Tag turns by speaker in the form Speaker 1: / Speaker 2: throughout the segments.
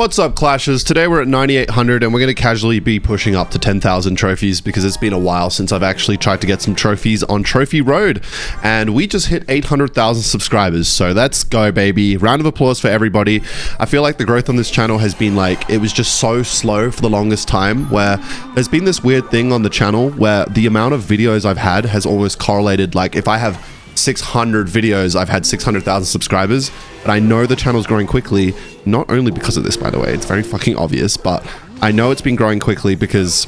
Speaker 1: What's up, Clashers? Today we're at 9,800 and we're going to casually be pushing up to 10,000 trophies because it's been a while since I've actually tried to get some trophies on Trophy Road, and we just hit 800,000 subscribers, so let's go, baby. Round of applause for everybody. I feel like the growth on this channel has been like, it was just so slow for the longest time, where there's been this weird thing on the channel where the amount of videos I've had has almost correlated. Like if I have 600 videos, I've had 600,000 subscribers, but I know the channel's growing quickly, not only because of this, by the way, it's very fucking obvious, but I know it's been growing quickly because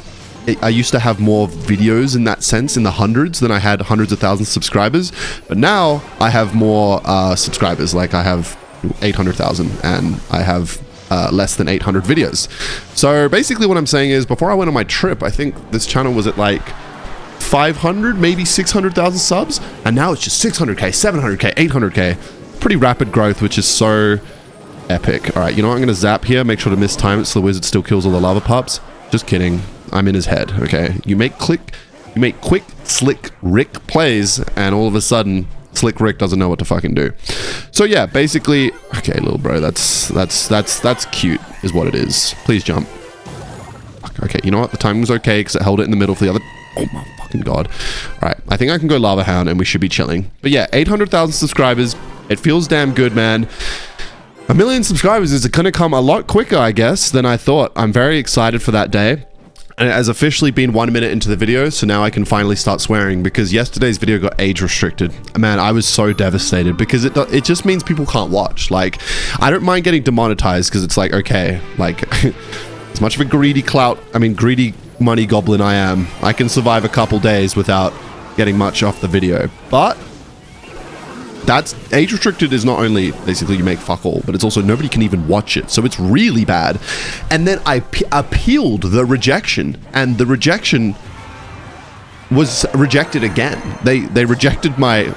Speaker 1: I used to have more videos in that sense, in the hundreds, than I had hundreds of thousands of subscribers, but now I have more subscribers. Like I have 800,000 and I have less than 800 videos. So basically what I'm saying is, before I went on my trip, I think this channel was at like 500, maybe 600,000 subs, and now it's just 600k, 700k, 800k. Pretty rapid growth, which is so epic. All right, you know what? I'm gonna zap here, make sure to mistime it so the wizard still kills all the lava pups. Just kidding, I'm in his head. Okay, you make quick, slick Rick plays, and all of a sudden Slick Rick doesn't know what to fucking do. So yeah, basically, okay, little bro, that's cute is what it is. Please jump. Okay, you know what? The timing was okay because it held it in the middle for the other. Oh my fucking god. Alright, I think I can go Lava Hound and we should be chilling. But yeah, 800,000 subscribers. It feels damn good, man. 1 million subscribers is gonna come a lot quicker, I guess, than I thought. I'm very excited for that day. And it has officially been 1 minute into the video, so now I can finally start swearing, because yesterday's video got age restricted. Man, I was so devastated because it just means people can't watch. Like, I don't mind getting demonetized because it's like, okay, like as much of a greedy money goblin I am, I can survive a couple days without getting much off the video. But that's age restricted is not only basically you make fuck all, but it's also nobody can even watch it, so it's really bad. And then I appealed the rejection, and the rejection was rejected again. They rejected my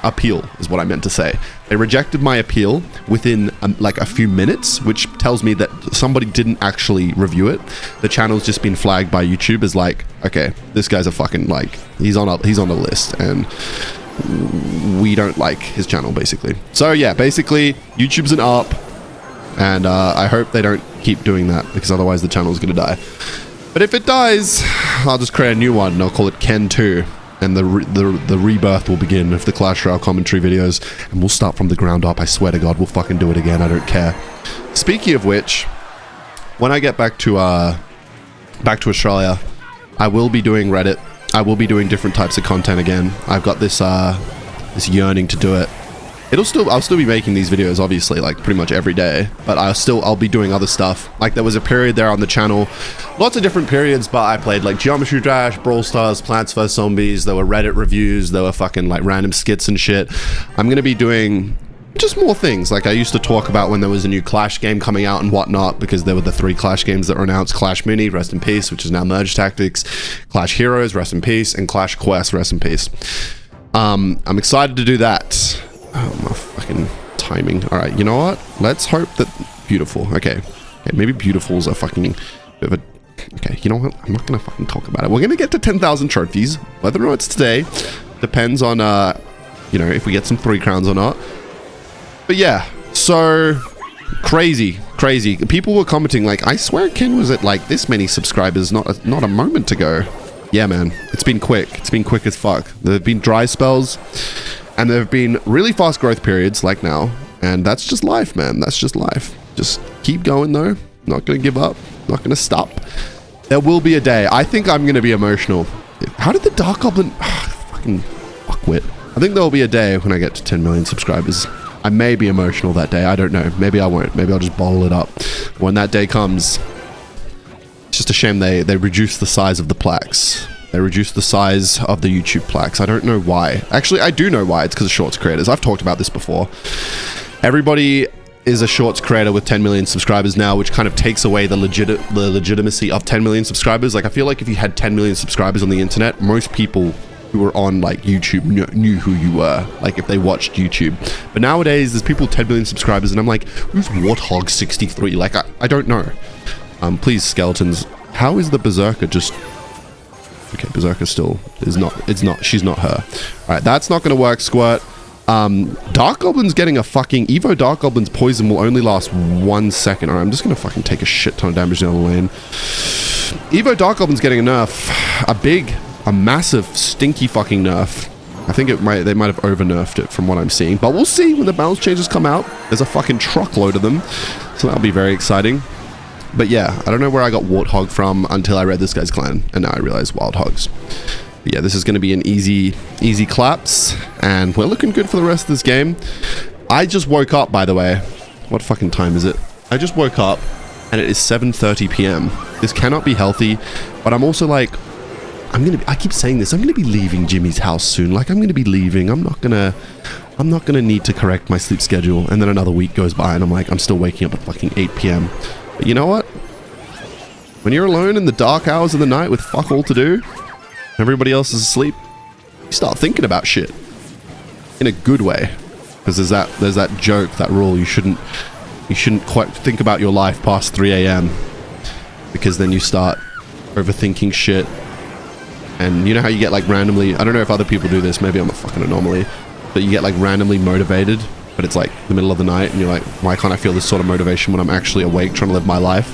Speaker 1: appeal is what I meant to say. They rejected my appeal within like a few minutes, which tells me that somebody didn't actually review it. The channel's just been flagged by YouTube as like, okay, this guy's a fucking, like, he's on a list and we don't like his channel, basically. So yeah, basically YouTube's an ARP, and I hope they don't keep doing that, because otherwise the channel's gonna die. But if it dies, I'll just create a new one and I'll call it Ken 2. And the rebirth will begin of the Clash Royale commentary videos, and we'll start from the ground up. I swear to God, we'll fucking do it again. I don't care. Speaking of which, when I get back to Australia, I will be doing Reddit. I will be doing different types of content again. I've got this this yearning to do it. I'll still be making these videos, obviously, like pretty much every day, but I'll be doing other stuff. Like there was a period there on the channel, lots of different periods, but I played like Geometry Dash, Brawl Stars, Plants vs Zombies, there were Reddit reviews, there were fucking like random skits and shit. I'm gonna be doing just more things. Like I used to talk about when there was a new Clash game coming out and whatnot, because there were the 3 Clash games that were announced: Clash Mini, rest in peace, which is now Merge Tactics, Clash Heroes, rest in peace, and Clash Quest, rest in peace. I'm excited to do that. Oh, my fucking timing. All right, you know what? Let's hope that beautiful. Okay, maybe beautiful's a fucking bit of a. Okay, you know what? I'm not gonna fucking talk about it. We're gonna get to 10,000 trophies. Whether or not it's today depends on you know, if we get some 3 crowns or not. But yeah, so crazy. People were commenting like, I swear Ken was at like this many subscribers not a moment ago. Yeah, man, it's been quick. It's been quick as fuck. There have been dry spells, and there have been really fast growth periods like now, and that's just life, man. That's just life. Just keep going though. Not gonna give up. Not gonna stop. There will be a day. I think I'm gonna be emotional. How did the Dark Goblin... fucking fuckwit. I think there will be a day when I get to 10 million subscribers. I may be emotional that day. I don't know. Maybe I won't. Maybe I'll just bottle it up. When that day comes, it's just a shame they reduced the size of the plaques. They reduced the size of the YouTube plaques. I don't know why. Actually, I do know why. It's because of Shorts creators. I've talked about this before. Everybody is a Shorts creator with 10 million subscribers now, which kind of takes away the legitimacy of 10 million subscribers. Like, I feel like if you had 10 million subscribers on the internet, most people who were on like YouTube knew who you were, like if they watched YouTube. But nowadays, there's people with 10 million subscribers, and I'm like, who's Warthog 63? Like, I don't know. Please, skeletons, how is the Berserker just... Okay, Berserker still is not, she's not her. All right, that's not going to work, Squirt. Dark Goblin's getting a fucking... Evo Dark Goblin's poison will only last 1 second. Alright, I'm just gonna fucking take a shit ton of damage down the lane. Evo Dark Goblin's getting a nerf. A massive, stinky fucking nerf. I think they might have over-nerfed it from what I'm seeing. But we'll see when the balance changes come out. There's a fucking truckload of them. So that'll be very exciting. But yeah, I don't know where I got Warthog from until I read this guy's clan. And now I realize Wild Hogs. But yeah, this is going to be an easy collapse. And we're looking good for the rest of this game. I just woke up, by the way. What fucking time is it? I just woke up and it is 7:30 p.m. This cannot be healthy. But I'm also like... I keep saying this. I'm gonna be leaving Jimmy's house soon. Like, I'm gonna be leaving. I'm not gonna need to correct my sleep schedule. And then another week goes by and I'm like, I'm still waking up at fucking 8 p.m. But you know what? When you're alone in the dark hours of the night with fuck all to do, everybody else is asleep, you start thinking about shit. In a good way. Because there's that joke, that rule, you shouldn't quite think about your life past 3 a.m. Because then you start overthinking shit. And you know how you get like randomly, I don't know if other people do this, maybe I'm a fucking anomaly, but you get like randomly motivated, but it's like the middle of the night and you're like, why can't I feel this sort of motivation when I'm actually awake trying to live my life?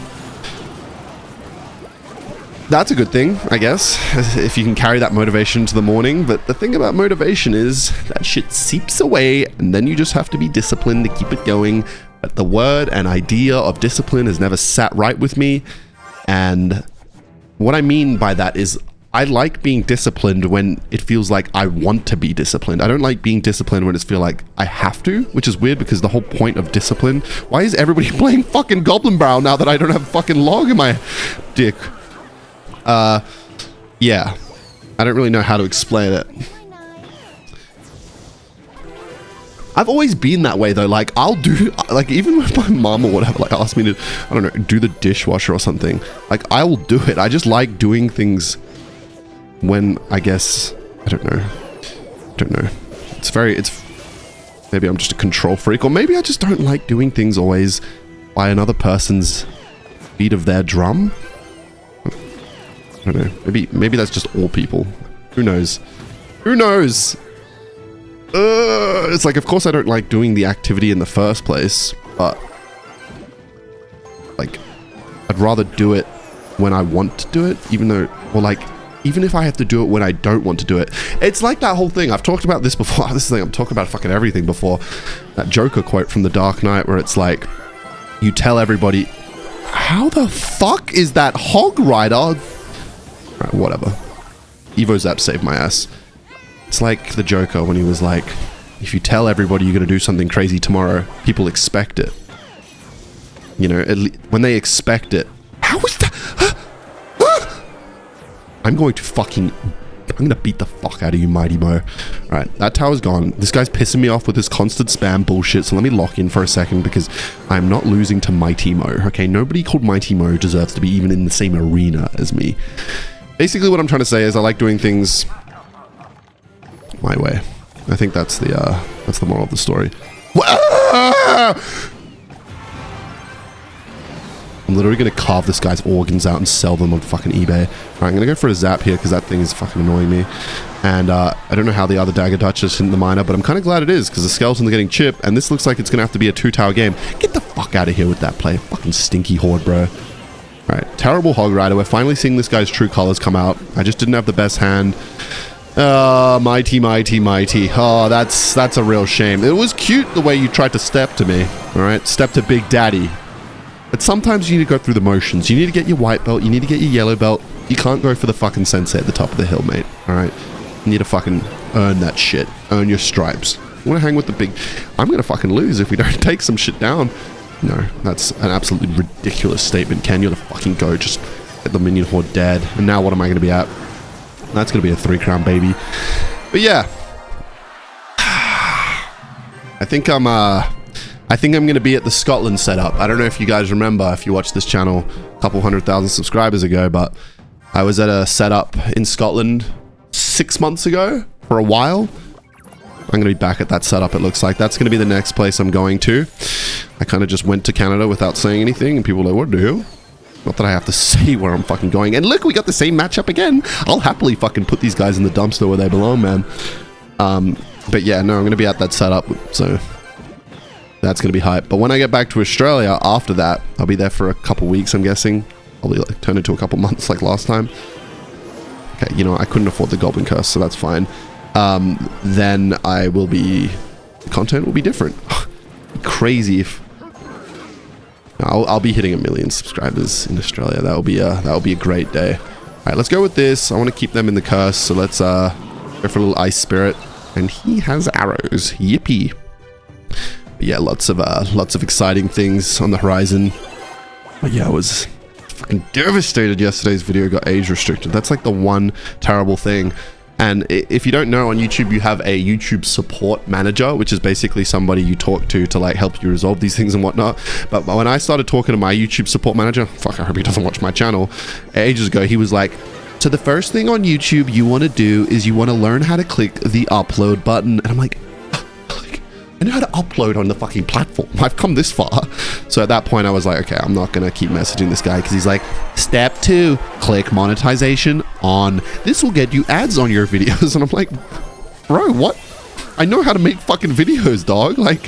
Speaker 1: That's a good thing, I guess, if you can carry that motivation to the morning. But the thing about motivation is that shit seeps away and then you just have to be disciplined to keep it going. But the word and idea of discipline has never sat right with me. And what I mean by that is I like being disciplined when it feels like I want to be disciplined. I don't like being disciplined when it feels like I have to, which is weird because the whole point of discipline... Why is everybody playing fucking Goblin Barrel now that I don't have fucking log in my dick? Yeah. I don't really know how to explain it. I've always been that way though. Like, I'll do... Like, even if my mom or whatever, like, asks me to, I don't know, do the dishwasher or something. Like, I will do it. I just like doing things... when, I guess, I don't know. It's maybe I'm just a control freak, or maybe I just don't like doing things always by another person's beat of their drum. I don't know. Maybe that's just all people. Who knows? Who knows? It's like, of course I don't like doing the activity in the first place, but like, I'd rather do it when I want to do it, even though, or like, even if I have to do it when I don't want to do it. It's like that whole thing. I've talked about this before. This is the thing. I'm talking about fucking everything before. That Joker quote from The Dark Knight where it's like, you tell everybody, how the fuck is that Hog Rider? Right, whatever. Evo Zap saved my ass. It's like the Joker when he was like, if you tell everybody you're going to do something crazy tomorrow, people expect it. You know, when they expect it. How is that? I'm going to beat the fuck out of you, Mighty Mo. Alright, that tower's gone. This guy's pissing me off with his constant spam bullshit, so let me lock in for a second because I'm not losing to Mighty Mo. Okay, nobody called Mighty Mo deserves to be even in the same arena as me. Basically what I'm trying to say is I like doing things my way. I think that's the moral of the story. I'm literally going to carve this guy's organs out and sell them on fucking eBay. Alright, I'm going to go for a zap here because that thing is fucking annoying me. And I don't know how the other Dagger touches in the miner, but I'm kind of glad it is because the skeletons are getting chipped and this looks like it's going to have to be a 2-tower game. Get the fuck out of here with that play. Fucking stinky horde, bro. Alright, terrible Hog Rider. We're finally seeing this guy's true colors come out. I just didn't have the best hand. Mighty, mighty, mighty. Oh, that's a real shame. It was cute the way you tried to step to me. Alright, step to Big Daddy. But sometimes you need to go through the motions. You need to get your white belt. You need to get your yellow belt. You can't go for the fucking sensei at the top of the hill, mate. Alright? You need to fucking earn that shit. Earn your stripes. You want to hang with the big... I'm going to fucking lose if we don't take some shit down. No, that's an absolutely ridiculous statement, Ken. You're the fucking goat. Just get the minion horde dead. And now what am I going to be at? That's going to be a 3-crown baby. But yeah. I think I'm going to be at the Scotland setup. I don't know if you guys remember, if you watched this channel a couple 100,000 subscribers ago, but I was at a setup in Scotland 6 months ago for a while. I'm going to be back at that setup, it looks like. That's going to be the next place I'm going to. I kind of just went to Canada without saying anything, and people were like, what the hell? Not that I have to say where I'm fucking going. And look, we got the same matchup again. I'll happily fucking put these guys in the dumpster where they belong, man. But yeah, no, I'm going to be at that setup, so that's going to be hype. But when I get back to Australia after that, I'll be there for a couple weeks, I'm guessing. Probably like turn into a couple months like last time. Okay, you know, I couldn't afford the Goblin Curse, so that's fine. Then I will be... content will be different. Crazy if... I'll be hitting 1 million subscribers in Australia. That'll be a great day. All right, let's go with this. I want to keep them in the curse, so let's go for a little Ice Spirit. And he has arrows. Yippee! But yeah, lots of exciting things on the horizon. But yeah, I was fucking devastated yesterday's video got age restricted. That's like the one terrible thing. And if you don't know, on YouTube, you have a YouTube support manager, which is basically somebody you talk to like help you resolve these things and whatnot. But when I started talking to my YouTube support manager, fuck, I hope he doesn't watch my channel, ages ago, he was like, so the first thing on YouTube you want to do is you want to learn how to click the upload button. And I'm like, I know how to upload on the fucking platform. I've come this far. So at that point I was like, okay, I'm not going to keep messaging this guy because he's like, step 2, click monetization on. This will get you ads on your videos. And I'm like, bro, what? I know how to make fucking videos, dog. Like,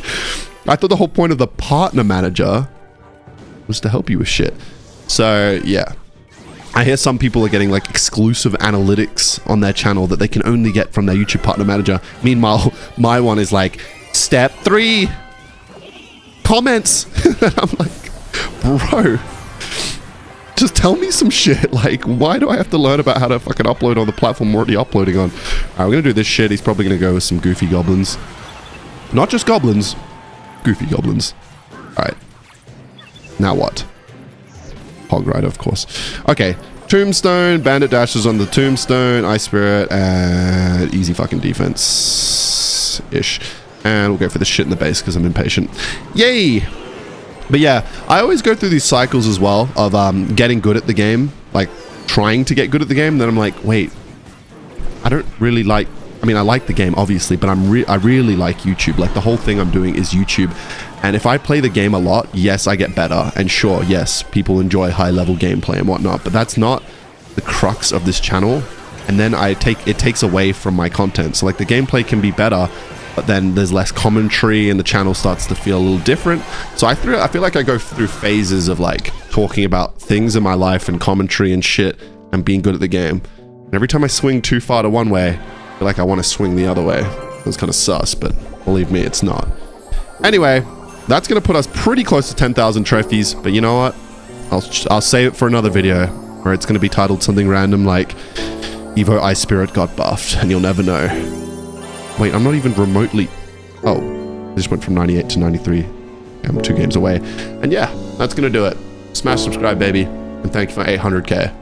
Speaker 1: I thought the whole point of the partner manager was to help you with shit. So yeah. I hear some people are getting like exclusive analytics on their channel that they can only get from their YouTube partner manager. Meanwhile, my one is like, step 3, comments. And I'm like, bro, just tell me some shit. Like, why do I have to learn about how to fucking upload on the platform I'm already uploading on? All right, we're gonna do this shit. He's probably gonna go with some goofy goblins. Not just goblins, goofy goblins. All right, now what? Hog Rider, of course. Okay, Tombstone, Bandit dashes on the Tombstone, Ice Spirit, and easy fucking defense-ish. And we'll go for the shit in the base because I'm impatient. Yay! But yeah, I always go through these cycles as well of getting good at the game, like trying to get good at the game. And then I'm like, wait, I don't really like... I mean, I like the game, obviously, but I really like YouTube. Like, the whole thing I'm doing is YouTube. And if I play the game a lot, yes, I get better. And sure, yes, people enjoy high-level gameplay and whatnot. But that's not the crux of this channel. And then it takes away from my content. So, like, the gameplay can be better, but then there's less commentary and the channel starts to feel a little different. So I feel like I go through phases of, like, talking about things in my life and commentary and shit and being good at the game. And every time I swing too far to one way, I feel like I want to swing the other way. That's kind of sus, but believe me, it's not. Anyway, that's going to put us pretty close to 10,000 trophies, but you know what? I'll save it for another video where it's going to be titled something random like Evo Ice Spirit got buffed, and you'll never know. Wait, I'm not even remotely... Oh, I just went from 98 to 93. I'm 2 games away. And yeah, that's going to do it. Smash subscribe, baby, and thank you for 800k.